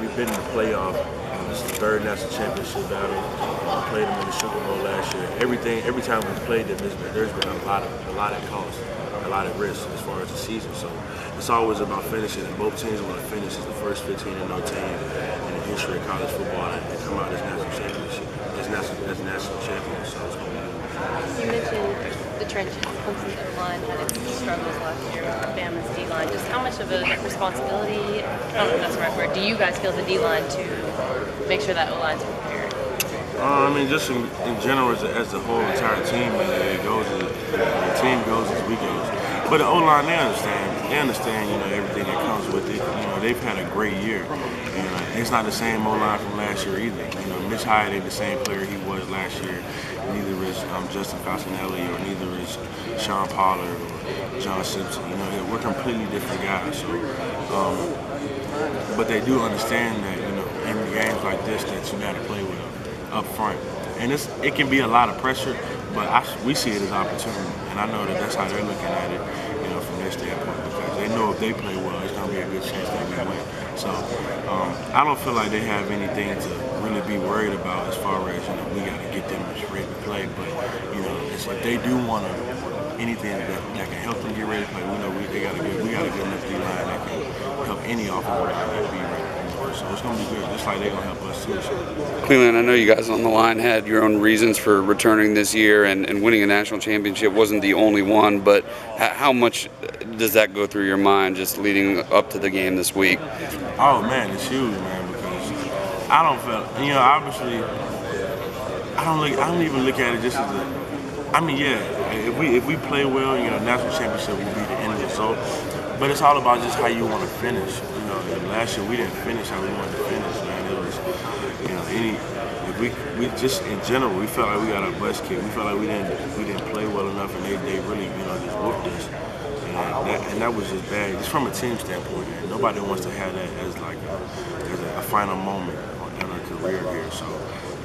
we've been in the playoff. This is the third national championship battle. We played them in the Sugar Bowl last year. Every time we played them, there's been a lot at cost, a lot at risk as far as the season. So it's always about finishing, and both teams want to finish as the first 15-0 team in the history of college football and come out as national championship, as national champions. So it's going to be good. You mentioned the trenches. Clemson's D-line had its struggles last year with Alabama's D-line. Just how much of a responsibility, I don't know if that's the right word, do you guys feel the D-line to make sure that O-line's prepared? I mean, just in general, as the whole entire team, the team goes as we goes. But the O-line, they understand, everything that comes with it. They've had a great year. And it's not the same O-line from last year either. Mitch Hyatt ain't the same player he was last year. Neither is Justin Falcinelli, or neither is Sean Pollard or John Simpson. We're completely different guys. So, but they do understand that, in games like this, that you got to play with them up front. And it can be a lot of pressure, but we see it as opportunity. And I know that that's how they're looking at it, from their standpoint, because they know if they play well, it's going to be a good chance that we win. So I don't feel like they have anything to really be worried about as far as, we got to get them ready to play. But, if they do want anything that can help them get ready to play, we know we got a good enough D-line that can help any offensive line be ready. So it's going to be good, just like they're going to help us too. So. Clelin, I know you guys on the line had your own reasons for returning this year, and winning a national championship wasn't the only one, but how much does that go through your mind just leading up to the game this week? Oh man, it's huge, man, because I don't feel, obviously, I don't even look at it just as if we play well, national championship would be the end result. But it's all about just how you want to finish. Last year we didn't finish how we wanted to finish, man. It was, we just in general we felt like we got our butts kicked. We felt like we didn't play well enough, and they really just whooped us. And that was just bad. Just from a team standpoint, man. Nobody wants to have that as like a final moment in our career here. So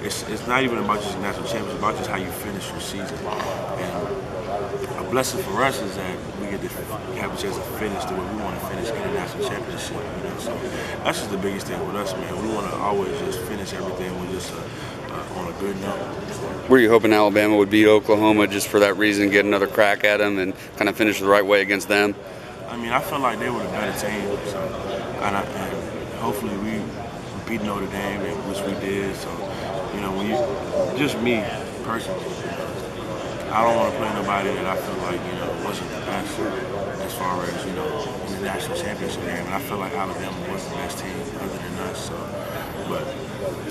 it's not even about just national championship. It's about just how you finish your season. And a blessing for us is that we get to have a chance to finish the way we want to finish in the national championship. So that's just the biggest thing with us, man. We want to always just finish everything with just on a good note. Were you hoping Alabama would beat Oklahoma just for that reason, get another crack at them and kind of finish the right way against them? I mean, I feel like they were the better team. So, and hopefully we beat Notre Dame, which we did. So, just me personally, I don't want to play nobody that I feel like, wasn't the best as far as, in the national championship game. And I feel like Alabama was the best team other than us. So, but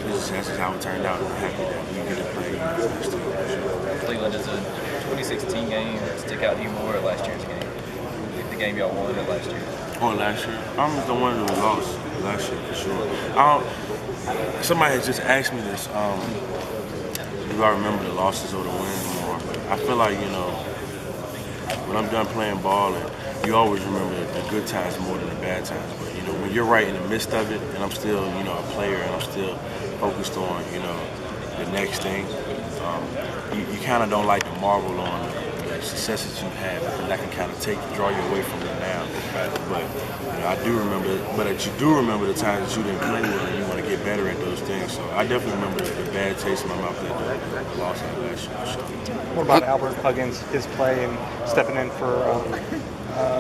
that's just how it turned out. I'm happy that we get to play the best team. Clelin, does the 2016 game stick out to you more or last year's game? The game y'all won last year? Last year? I'm the one who lost last year for sure. Somebody has just asked me this. Do I remember the losses or the wins more? But I feel like, when I'm done playing ball, and you always remember the good times more than the bad times. But, when you're right in the midst of it, and I'm still, a player, and I'm still focused on, the next thing, you kind of don't like to marvel on the successes you've had, because that can kind of draw you away from it now. But I do remember, you do remember the times that you didn't play well, and you want to get better at those things. So I definitely remember the bad taste in my mouth that the loss of last year. So. What about Albert Huggins, his play and stepping in for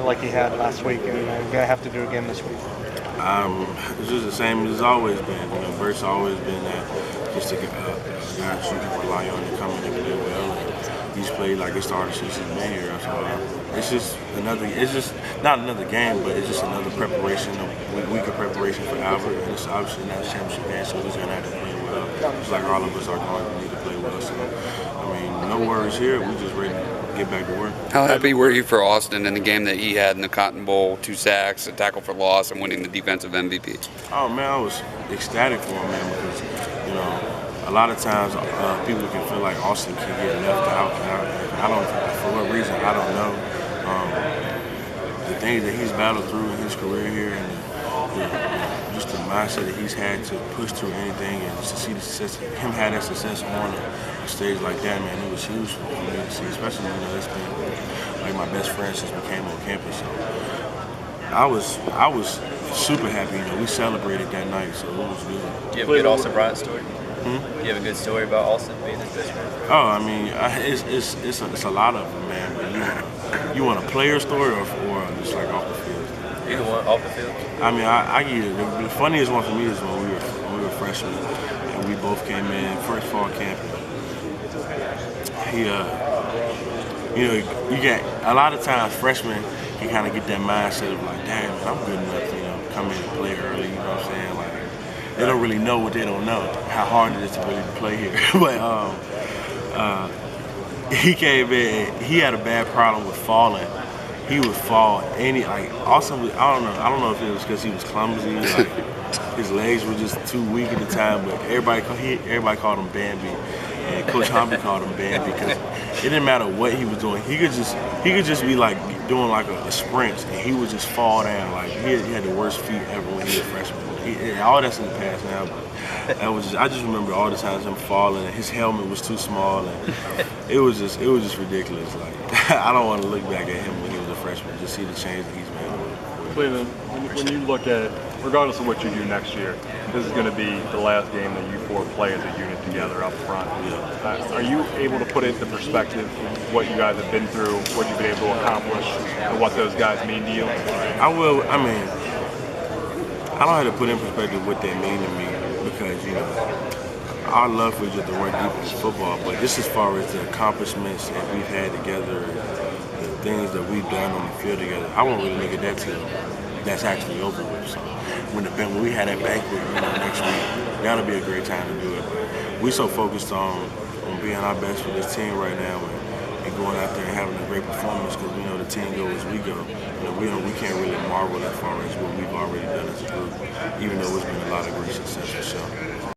like he had last week, and gonna have to do again this week? It's just the same as it's always been. Bert's always been that just a guy that you can rely on to come in and play well. And he's played like a starter since he's been here. So it's just not another game, but it's just another preparation, a week of preparation for Albert. And it's obviously not a championship game, so he's gonna have to play well. Just like all of us are going to need to play well. So no worries here. We just ready to get back to work. How happy were you for Austin in the game that he had in the Cotton Bowl? 2 sacks, a tackle for loss, and winning the defensive MVP. Oh man, I was ecstatic for him, man, because a lot of times people can feel like Austin can get left out. And I don't, for what reason, I don't know. The things that he's battled through in his career here, and just the mindset that he's had to push through anything, and to see the success, him have that success on a stage like that, man, it was huge for me to see. Especially, it's been like my best friend since we came on campus. So I was super happy. You know, we celebrated that night, so it was good. Do you have a good Austin Bryant story? Do you have a good story about Austin being his best friend? Oh, I mean, it's a lot of them, man. But you want a player story or just like off the field? Either one, off the field. I mean, I get it. The funniest one for me is when we were freshmen and we both came in first fall camp. He, you know, you get a lot of times freshmen can kind of get that mindset of like, damn, man, I'm good enough, you know, come in and play early. You know what I'm saying? Like, they don't really know what they don't know, how hard it is to really play here. But he came in, he had a bad problem with falling. He would fall Austin. I don't know if it was because he was clumsy, like his legs were just too weak at the time. But everybody called him Bambi, and Coach Humphrey called him Bambi because it didn't matter what he was doing. He could just be like doing like a sprint, and he would just fall down. Like he had the worst feet ever when he was a freshman. All that's in the past now, but I just remember all the times him falling, and his helmet was too small, and it was just ridiculous. Like I don't want to look back at him when he was a freshman, just see the change that he's made. Clelin, when you look at, regardless of what you do next year, this is going to be the last game that you four play as a unit together up front. Are you able to put into perspective what you guys have been through, what you've been able to accomplish, and what those guys mean to you? I will. I mean, I don't have to put in perspective what they mean to me because, you know, our love for each other run deep in football, but just as far as the accomplishments that we've had together, the things that we've done on the field together, I won't really look at that till that's actually over with. So when we had that banquet, you know, next week, that'll be a great time to do it. But we're so focused on being our best for this team right now and going out there and having a great performance because we know the team goes as we go. You know, we can't really marvel as far as what we've already done as a group, even though it's been a lot of great success for sure.